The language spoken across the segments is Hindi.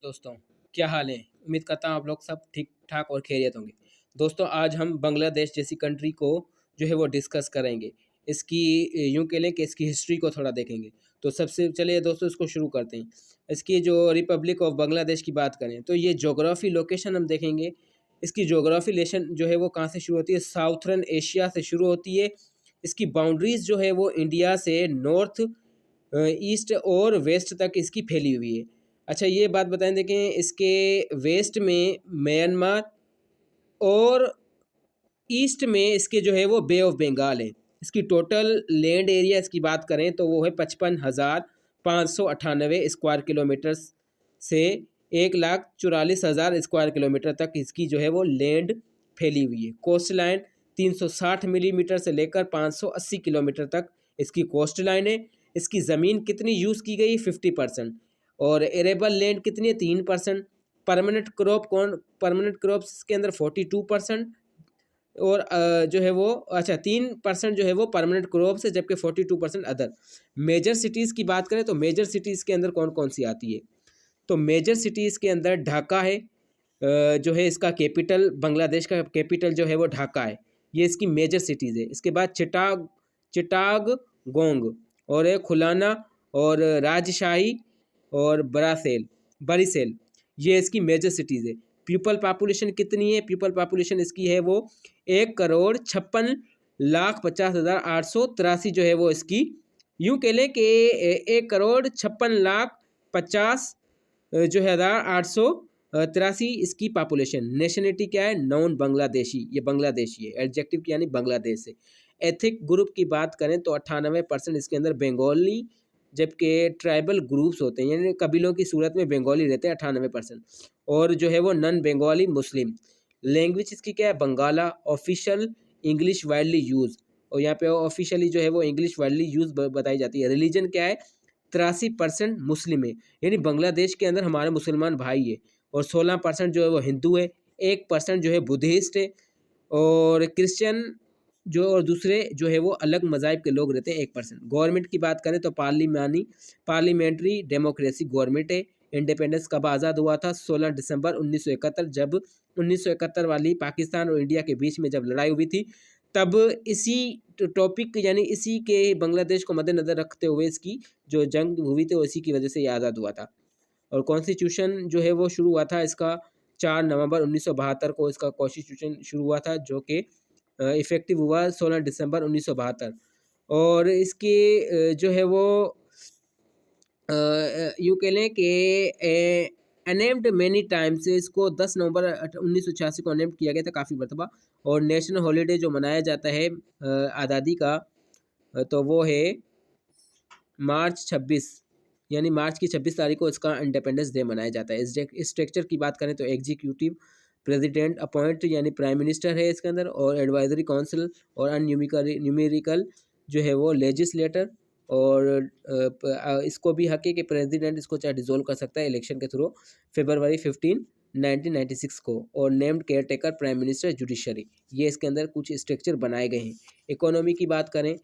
दोस्तों, क्या हाल है? उम्मीद करता हूँ आप लोग सब ठीक-ठाक और खैरियत होंगे। दोस्तों, आज हम बांग्लादेश जैसी कंट्री को जो है वो डिस्कस करेंगे। इसकी यूँ कह लें कि इसकी हिस्ट्री को थोड़ा देखेंगे। तो सबसे चलिए दोस्तों इसको शुरू करते हैं। इसकी जो रिपब्लिक ऑफ बांग्लादेश की बात करें तो ये ज्योग्राफी लोकेशन हम देखेंगे। इसकी ज्योग्राफी लेशन जो है वो कहाँ से शुरू होती है? साउथर्न एशिया से शुरू होती है। इसकी बाउंड्रीज़ जो है वो इंडिया से नॉर्थ ईस्ट और वेस्ट तक इसकी फैली हुई है। अच्छा ये बात बताएँ देखें इसके वेस्ट में म्यांमार और ईस्ट में इसके जो है वो बे ऑफ बंगाल है। इसकी टोटल लैंड एरिया इसकी बात करें तो वो है 55,598 स्क्वायर किलोमीटर्स से 1,44,000 स्क्वायर किलोमीटर तक इसकी जो है वो लैंड फैली हुई है। कोस्ट लाइन 360 मिलीमीटर से लेकर 580 किलोमीटर तक इसकी कोस्ट लाइन है। इसकी ज़मीन कितनी यूज़ की गई? 50%। और एरेबल लैंड कितनी है? 3%। परमानेंट क्रॉप्स के अंदर 42% और जो है वो अच्छा 3% जो है वो परमानेंट क्रॉप्स है, जबकि 42% अदर। मेजर सिटीज़ की बात करें तो मेजर सिटीज़ के अंदर कौन कौन सी आती है? तो मेजर सिटीज़ के अंदर ढाका है, जो है इसका कैपिटल, बांग्लादेश का कैपिटल जो है वो ढाका है। ये इसकी मेजर सिटीज़ है। इसके बाद चिटागोंग और खुलाना और राजशाही और बरिसेल ये इसकी मेजर सिटीज़ है। पीपल पॉपुलेशन कितनी है? पीपल पॉपुलेशन इसकी है वो 1,56,50,883 जो है वो इसकी, यूँ कह लें कि 1,56,50,883 जो है 883 इसकी पॉपुलेशन। नेशनलिटी क्या है? नॉन बांग्लादेशी, ये बांग्लादेशी है। एडजेक्टिव की यानी बांग्लादेश से। एथिक ग्रुप की बात करें तो 98% इसके अंदर बंगाली, जबकि ट्राइबल ग्रुप्स होते हैं यानी कबीलों की सूरत में बंगाली रहते हैं 98%। और जो है वो नॉन बंगाली मुस्लिम। लैंग्वेज इसकी क्या है? बंगाला। ऑफिशियल इंग्लिश वाइडली यूज़, और यहाँ पे ऑफिशियली जो है वो इंग्लिश वाइडली यूज़ बताई जाती है। रिलीजन क्या है? 83% मुस्लिम है, यानी बांग्लादेश के अंदर हमारे मुसलमान भाई है। और 16% जो है वो हिंदू है, 1% जो है बुद्धिस्ट है, और क्रिश्चियन जो और दूसरे जो है वो अलग मज़ाहिब के लोग रहते हैं 1%। गवर्नमेंट की बात करें तो पार्लियामेंट्री डेमोक्रेसी गवर्नमेंट है। इंडिपेंडेंस कब आज़ाद हुआ था? 16 दिसंबर 1971, जब 1971 वाली पाकिस्तान और इंडिया के बीच में जब लड़ाई हुई थी, तब इसी टॉपिक यानी इसी के बांग्लादेश को मद्देनज़र रखते हुए इसकी जो जंग हुई थी इसी की वजह से ये आज़ाद हुआ था। और कॉन्स्टिट्यूशन जो है वो शुरू हुआ था इसका 4 नवंबर 1972 को इसका कॉन्स्टिट्यूशन शुरू हुआ था, जो कि इफ़ेक्टिव हुआ 16 दिसंबर 1972। और इसके जो है वो यूँ कह लें कि अनेम्ड मैनी टाइम्स, इसको 10 नवंबर 1986 को अनेम्ड किया गया था काफ़ी मरतबा। और नेशनल हॉलीडे जो मनाया जाता है आज़ादी का, तो वो है मार्च 26, यानी मार्च की 26 तारीख को इसका इंडिपेंडेंस डे मनाया जाता है। इस स्ट्रक्चर की बात करें तो एग्जीक्यूटिव प्रेसिडेंट अपॉइंट यानी प्राइम मिनिस्टर है इसके अंदर, और एडवाइजरी काउंसिल और न्यूमेरिकल जो है वो लेजिस्लेटर। और इसको भी हक है कि प्रेसिडेंट इसको चाहे डिसॉल्व कर सकता है इलेक्शन के थ्रू फरवरी 15 1996 को। और named care taker prime minister judiciary, ये इसके अंदर कुछ स्ट्रक्चर बनाए गए हैं। इकोनॉमी की बात करें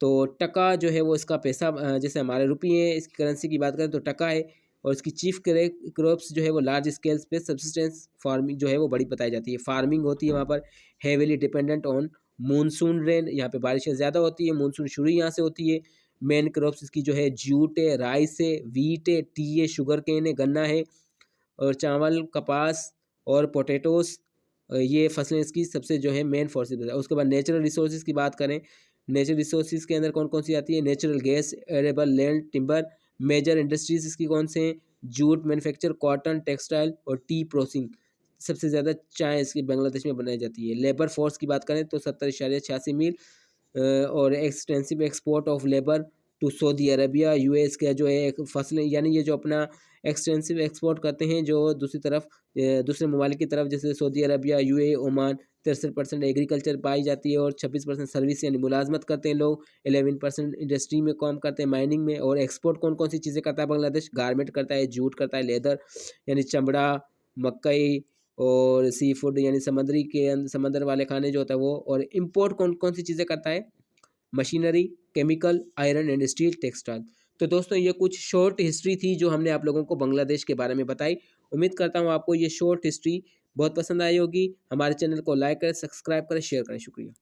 तो टका जो है वो इसका पैसा, जैसे हमारे रुपये हैं, इसकी करेंसी की बात करें तो टका है। और इसकी चीफ क्रॉप्स जो है वो लार्ज स्केल्स पे सब्सिस्टेंस फार्मिंग जो है वो बड़ी बताई जाती है। फार्मिंग होती है वहाँ पर heavily dependent on monsoon rain, यहाँ पे बारिशें ज़्यादा होती है, मानसून शुरू यहाँ से होती है। मेन क्रॉप्स इसकी जो है जूट है, राइस है, वीट है, टी है, शुगर केन है, गन्ना है, और चावल, कपास और पोटैटोस, ये फसलें इसकी सबसे जो है मेन फोर्सेस है। उसके बाद नेचुरल रिसोर्सेज की बात करें, नेचुरल रिसोर्सेज के अंदर कौन कौन सी आती है? Natural gas, arable land, timber. Major industries इसकी कौन से हैं? जूट मैन्युफैक्चर, कॉटन, टेक्सटाइल और टी प्रोसेसिंग। सबसे ज़्यादा चाय इसकी बांग्लादेश में बनाई जाती है। लेबर फोर्स की बात करें तो 70.86 मिल, और extensive export of labour to Saudi Arabia, US का जो है फसलें, यानी ये जो अपना एक्सटेंसिव एक्सपोर्ट करते हैं जो दूसरी तरफ दूसरे ममालिक की तरफ, जैसे Saudi Arabia, UAE, Oman. 63% agriculture पाई जाती है, और 26% सर्विस यानी मुलाजमत करते हैं लोग। 11% इंडस्ट्री में काम करते हैं, माइनिंग में। और एक्सपोर्ट कौन कौन सी चीज़ें करता है बांग्लादेश? गारमेंट करता है, जूट करता है, लेदर यानी चमड़ा, मकई, और सी फूड यानी समंदर वाले खाने जो होता है वो। और इम्पोर्ट कौन कौन सी चीज़ें करता है? Machinery, chemical, iron and steel, textile. तो दोस्तों ये कुछ शॉर्ट हिस्ट्री थी जो हमने आप लोगों को बांग्लादेश के बारे में बताई। उम्मीद करता हूँ आपको ये शॉर्ट हिस्ट्री बहुत पसंद आई होगी। हमारे चैनल को लाइक करें, सब्सक्राइब करें, शेयर करें। शुक्रिया।